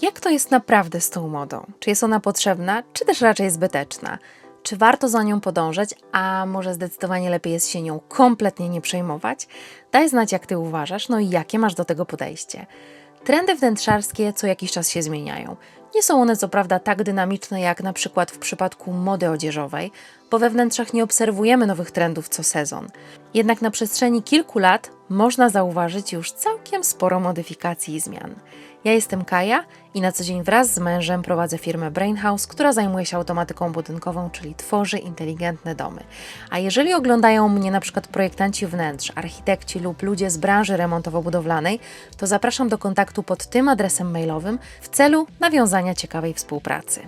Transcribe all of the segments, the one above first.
Jak to jest naprawdę z tą modą? Czy jest ona potrzebna, czy też raczej zbyteczna? Czy warto za nią podążać, a może zdecydowanie lepiej jest się nią kompletnie nie przejmować? Daj znać, jak Ty uważasz, no i jakie masz do tego podejście. Trendy wnętrzarskie co jakiś czas się zmieniają. Nie są one co prawda tak dynamiczne jak na przykład w przypadku mody odzieżowej, bo we wnętrzach nie obserwujemy nowych trendów co sezon. Jednak na przestrzeni kilku lat można zauważyć już całkiem sporo modyfikacji i zmian. Ja jestem Kaja i na co dzień wraz z mężem prowadzę firmę Brain House, która zajmuje się automatyką budynkową, czyli tworzy inteligentne domy. A jeżeli oglądają mnie na przykład projektanci wnętrz, architekci lub ludzie z branży remontowo-budowlanej, to zapraszam do kontaktu pod tym adresem mailowym w celu nawiązania ciekawej współpracy.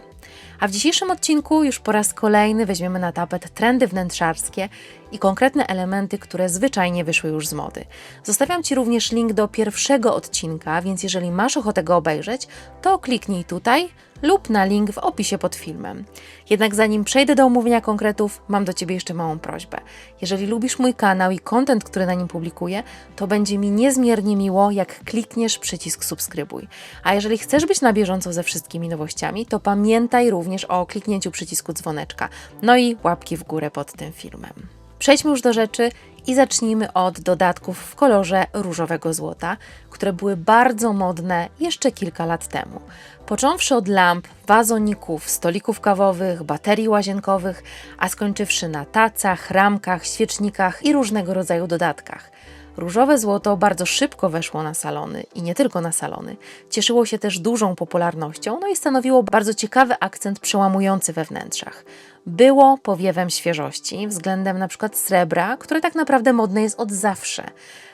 A w dzisiejszym odcinku już po raz kolejny weźmiemy na tapet trendy wnętrzarskie i konkretne elementy, które zwyczajnie wyszły już z mody. Zostawiam Ci również link do pierwszego odcinka, więc jeżeli masz ochotę go obejrzeć, to kliknij tutaj lub na link w opisie pod filmem. Jednak zanim przejdę do omówienia konkretów, mam do Ciebie jeszcze małą prośbę. Jeżeli lubisz mój kanał i content, który na nim publikuję, to będzie mi niezmiernie miło, jak klikniesz przycisk subskrybuj. A jeżeli chcesz być na bieżąco ze wszystkimi nowościami, to pamiętaj również o kliknięciu przycisku dzwoneczka, no i łapki w górę pod tym filmem. Przejdźmy już do rzeczy i zacznijmy od dodatków w kolorze różowego złota, które były bardzo modne jeszcze kilka lat temu. Począwszy od lamp, wazoników, stolików kawowych, baterii łazienkowych, a skończywszy na tacach, ramkach, świecznikach i różnego rodzaju dodatkach. Różowe złoto bardzo szybko weszło na salony i nie tylko na salony. Cieszyło się też dużą popularnością, no i stanowiło bardzo ciekawy akcent przełamujący we wnętrzach. Było powiewem świeżości względem na przykład srebra, które tak naprawdę modne jest od zawsze.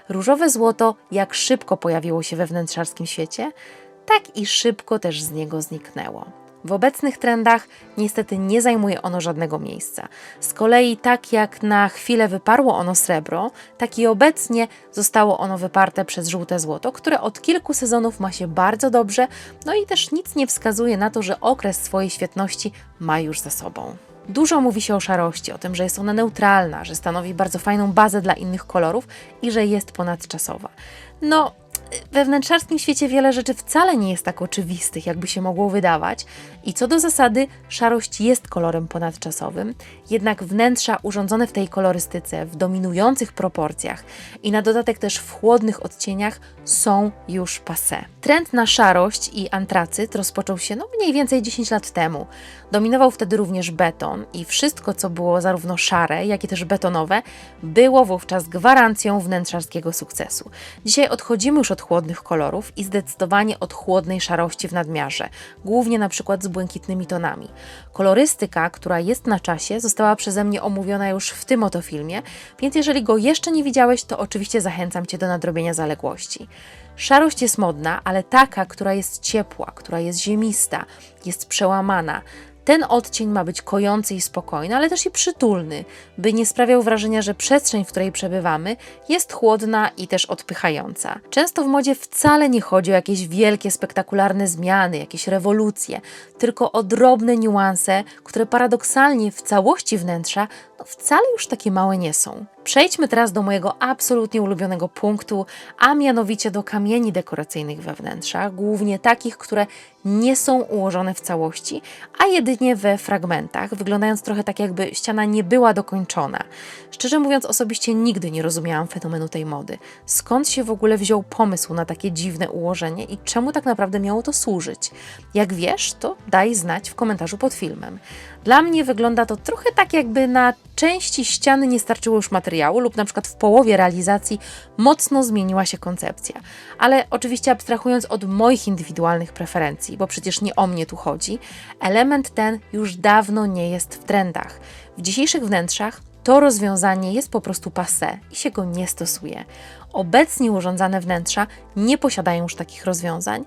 Różowe złoto jak szybko pojawiło się we wnętrzarskim świecie, tak i szybko też z niego zniknęło. W obecnych trendach niestety nie zajmuje ono żadnego miejsca. Z kolei tak jak na chwilę wyparło ono srebro, tak i obecnie zostało ono wyparte przez żółte złoto, które od kilku sezonów ma się bardzo dobrze, no i też nic nie wskazuje na to, że okres swojej świetności ma już za sobą. Dużo mówi się o szarości, o tym, że jest ona neutralna, że stanowi bardzo fajną bazę dla innych kolorów i że jest ponadczasowa. No, we wnętrzarskim świecie wiele rzeczy wcale nie jest tak oczywistych, jakby się mogło wydawać i co do zasady szarość jest kolorem ponadczasowym, jednak wnętrza urządzone w tej kolorystyce, w dominujących proporcjach i na dodatek też w chłodnych odcieniach są już passé. Trend na szarość i antracyt rozpoczął się mniej więcej 10 lat temu. Dominował wtedy również beton i wszystko, co było zarówno szare, jak i też betonowe, było wówczas gwarancją wnętrzarskiego sukcesu. Dzisiaj odchodzimy już od chłodnych kolorów i zdecydowanie od chłodnej szarości w nadmiarze, głównie na przykład z błękitnymi tonami. Kolorystyka, która jest na czasie, została przeze mnie omówiona już w tym oto filmie, więc jeżeli go jeszcze nie widziałeś, to oczywiście zachęcam Cię do nadrobienia zaległości. Szarość jest modna, ale taka, która jest ciepła, która jest ziemista, jest przełamana. Ten odcień ma być kojący i spokojny, ale też i przytulny, by nie sprawiał wrażenia, że przestrzeń, w której przebywamy, jest chłodna i też odpychająca. Często w modzie wcale nie chodzi o jakieś wielkie, spektakularne zmiany, jakieś rewolucje, tylko o drobne niuanse, które paradoksalnie w całości wnętrza wcale już takie małe nie są. Przejdźmy teraz do mojego absolutnie ulubionego punktu, a mianowicie do kamieni dekoracyjnych we wnętrzach, głównie takich, które nie są ułożone w całości, a jedynie we fragmentach, wyglądając trochę tak, jakby ściana nie była dokończona. Szczerze mówiąc, osobiście nigdy nie rozumiałam fenomenu tej mody. Skąd się w ogóle wziął pomysł na takie dziwne ułożenie i czemu tak naprawdę miało to służyć? Jak wiesz, to daj znać w komentarzu pod filmem. Dla mnie wygląda to trochę tak, jakby na części ściany nie starczyło już materiału lub na przykład w połowie realizacji mocno zmieniła się koncepcja. Ale oczywiście abstrahując od moich indywidualnych preferencji, bo przecież nie o mnie tu chodzi, element ten już dawno nie jest w trendach. W dzisiejszych wnętrzach to rozwiązanie jest po prostu passé i się go nie stosuje. Obecnie urządzane wnętrza nie posiadają już takich rozwiązań,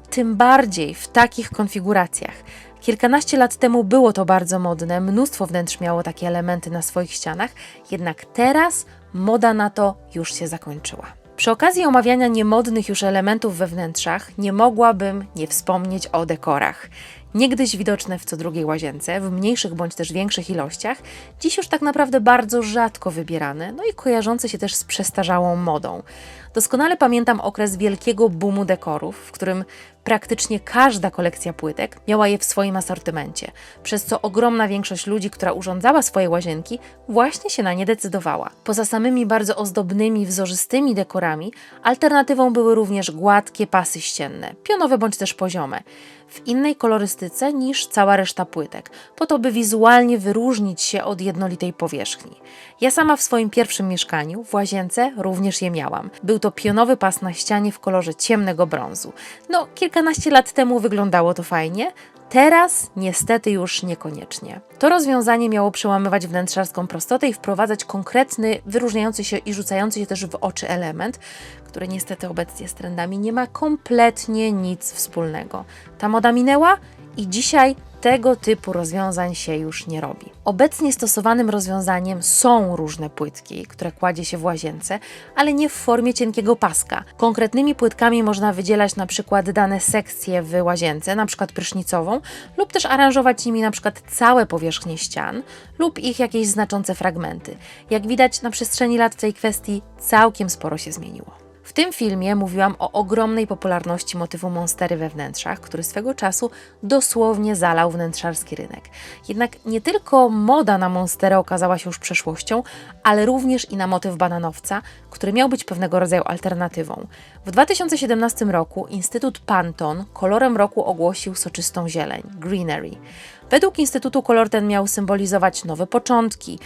tym bardziej w takich konfiguracjach. Kilkanaście lat temu było to bardzo modne, mnóstwo wnętrz miało takie elementy na swoich ścianach, jednak teraz moda na to już się zakończyła. Przy okazji omawiania niemodnych już elementów we wnętrzach nie mogłabym nie wspomnieć o dekorach. Niegdyś widoczne w co drugiej łazience, w mniejszych bądź też większych ilościach, dziś już tak naprawdę bardzo rzadko wybierane, i kojarzące się też z przestarzałą modą. Doskonale pamiętam okres wielkiego boomu dekorów, w którym praktycznie każda kolekcja płytek miała je w swoim asortymencie, przez co ogromna większość ludzi, która urządzała swoje łazienki, właśnie się na nie decydowała. Poza samymi bardzo ozdobnymi, wzorzystymi dekorami, alternatywą były również gładkie pasy ścienne, pionowe bądź też poziome, w innej kolorystyce niż cała reszta płytek, po to by wizualnie wyróżnić się od jednolitej powierzchni. Ja sama w swoim pierwszym mieszkaniu, w łazience, również je miałam. Był to pionowy pas na ścianie w kolorze ciemnego brązu. No, kilkanaście lat temu wyglądało to fajnie, teraz niestety już niekoniecznie. To rozwiązanie miało przełamywać wnętrzarską prostotę i wprowadzać konkretny, wyróżniający się i rzucający się też w oczy element, który niestety obecnie z trendami nie ma kompletnie nic wspólnego. Ta moda minęła i dzisiaj tego typu rozwiązań się już nie robi. Obecnie stosowanym rozwiązaniem są różne płytki, które kładzie się w łazience, ale nie w formie cienkiego paska. Konkretnymi płytkami można wydzielać na przykład dane sekcje w łazience, na przykład prysznicową, lub też aranżować nimi na przykład całe powierzchnie ścian lub ich jakieś znaczące fragmenty. Jak widać, na przestrzeni lat w tej kwestii całkiem sporo się zmieniło. W tym filmie mówiłam o ogromnej popularności motywu monstery we wnętrzach, który swego czasu dosłownie zalał wnętrzarski rynek. Jednak nie tylko moda na monsterę okazała się już przeszłością, ale również i na motyw bananowca, który miał być pewnego rodzaju alternatywą. W 2017 roku Instytut Pantone kolorem roku ogłosił soczystą zieleń, greenery. Według Instytutu kolor ten miał symbolizować nowe początki,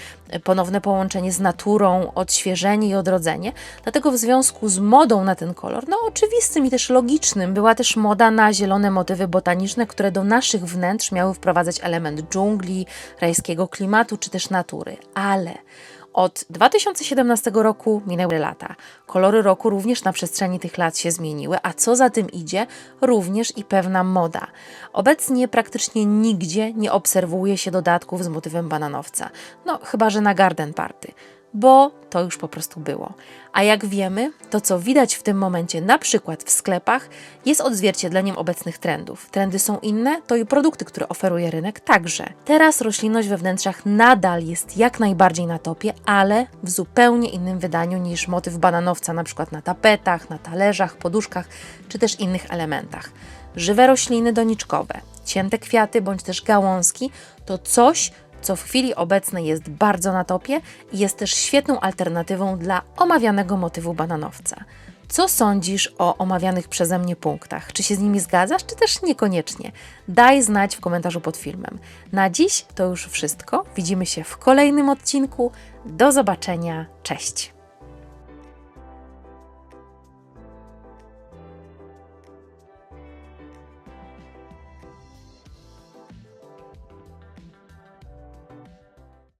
ponowne połączenie z naturą, odświeżenie i odrodzenie. Dlatego w związku z modą na ten kolor, oczywistym i też logicznym, była też moda na zielone motywy botaniczne, które do naszych wnętrz miały wprowadzać element dżungli, rajskiego klimatu czy też natury. Ale od 2017 roku minęły lata. Kolory roku również na przestrzeni tych lat się zmieniły, a co za tym idzie, również i pewna moda. Obecnie praktycznie nigdzie nie obserwuje się dodatków z motywem bananowca. Chyba że na garden party, bo to już po prostu było. A jak wiemy, to co widać w tym momencie na przykład w sklepach jest odzwierciedleniem obecnych trendów. Trendy są inne, to i produkty, które oferuje rynek także. Teraz roślinność we wnętrzach nadal jest jak najbardziej na topie, ale w zupełnie innym wydaniu niż motyw bananowca, na przykład na tapetach, na talerzach, poduszkach czy też innych elementach. Żywe rośliny doniczkowe, cięte kwiaty bądź też gałązki to coś, co w chwili obecnej jest bardzo na topie i jest też świetną alternatywą dla omawianego motywu bananowca. Co sądzisz o omawianych przeze mnie punktach? Czy się z nimi zgadzasz, czy też niekoniecznie? Daj znać w komentarzu pod filmem. Na dziś to już wszystko. Widzimy się w kolejnym odcinku. Do zobaczenia. Cześć!